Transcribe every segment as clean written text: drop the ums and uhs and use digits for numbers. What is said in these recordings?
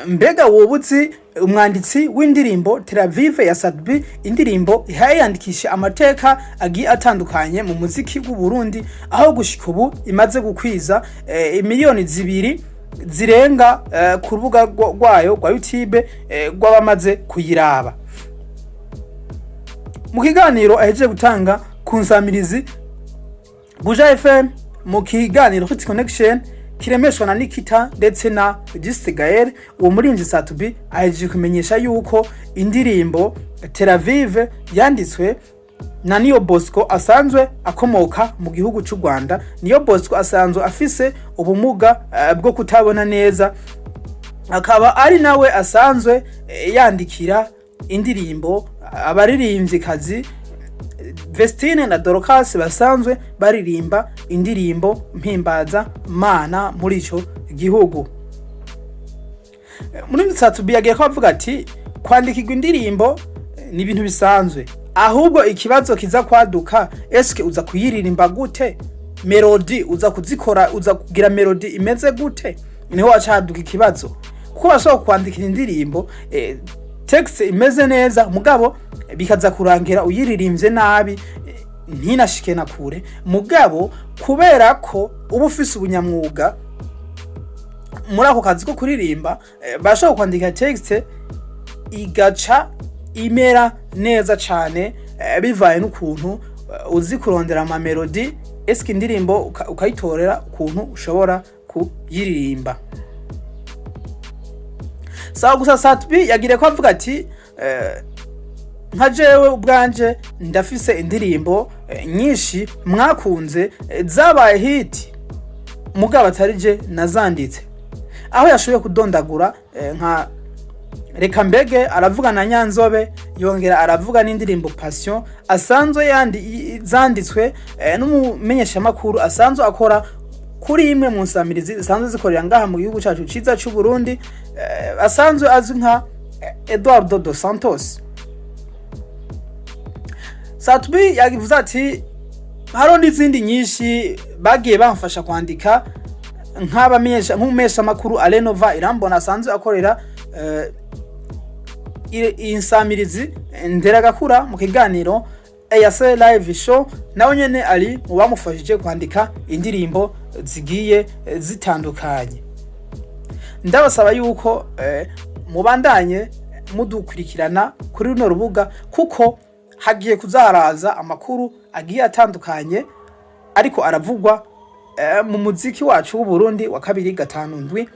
mbega wobuzi umwanditsi w'indirimbo Tel Aviv ya Sadbi indirimbo yayandikisha amateka agiye atandukanye mu muziki w'u Burundi aho gushika ubu imaze gukwiza miliyoni 2 zirenga ku rubuga rwayo rwa YouTube rw'abamaze kuyiraba. Mu kiganiro ahejeje gutanga ku nsamirizi Buja FM mu kiganiro Hit Connection kiremeshwa na Nikita ndetse na Juste Gael, uwo murinzi Sadbi ahejeje kumenyesha yuko indirimbo Tel Aviv yanditswe na Niyo Bosco asanzwe akomoka mu gihugu cy'u Rwanda. Niyo Bosco asanzwe afise ubumuga bwo kutabona neza, akaba ari nawe asanzwe yandikira indirimbo abaririmvyikazi Vestine na Dorcas basanzwe baririmba indirimbo mpimbaza mana muri ico gihugu. Muri Sadbi yagiye ko avuga ati kwandikirwa indirimbo ni ibintu bisanzwe, ahubwo ikibazo kiza kwaduka eske uza kuyiririmba gute, melody uza kuzikora, uza kugira melody imeze gute, niho wacaduka ikibazo. Kuko bashobora kwandikira indirimbo text imeze neza mugabo bikaza kurangira uyiririmbye nabi ntinashike na kure, mugabo kubera ko ubu ufise ubunyamwuga muri ako kazi ko kuririmba bashobora kwandika text igaca imera neza cyane bivaye n'ukuntu uzi kurondera ama melody eske indirimbo ukayitorera ukuntu ushobora kuyiririmba. Sawa gusa Sadbi yagire ko avuga ati nka jewe ubwanje ndafise indirimbo nyinshi mwakunze zabaye hit mugabo atarije nazanditse, aho yashoboye kudondagura nka Reka mbege aravuga na Nyanzobe, yongera aravuga n'indirimbo Passion asanzwe zanditswe n'umumenyesha makuru asanzwe akora kuri imwe mu nsamirizi asanzwe zikorera ngaha mu gihugu cyacu ciza cy'u Burundi, asanzwe azwi nka Eduardo dos Santos. Sadbi yagivuze ati haro n'izindi nyinshi bagiye bamfasha kwandika nk'umumenyesha makuru Alenova Irambona asanzwe akorera insamirizi Nderagakura mu kiganiro ASL live show, nawe nyene ari mu bamufashije kwandika indirimbo zigiye zitandukanye. Ndabasaba yuko mubandanye mudukurikirana kuri runo rubuga kuko hagiye kuzaharaza amakuru agiye atandukanye ariko aravugwa mu muziki wacu w'u Burundi wa 257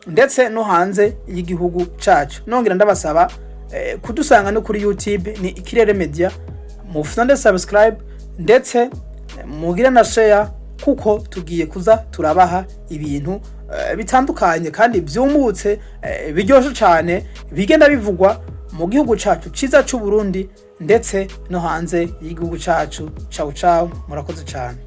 ndetse no hanze y'igihugu cacu. Nongera ndabasaba kudusanga no kuri YouTube ni Ikirere Media, mufite subscribe ndetse mugira na share kuko tugiye kuza turabaha ibintu bitandukanye kandi byumutse biryoshe cyane bigenda bivugwa mu gihugu cacu ciza cy'u Burundi ndetse no hanze y'igihugu cacu. Ciao ciao, murakoze cyane.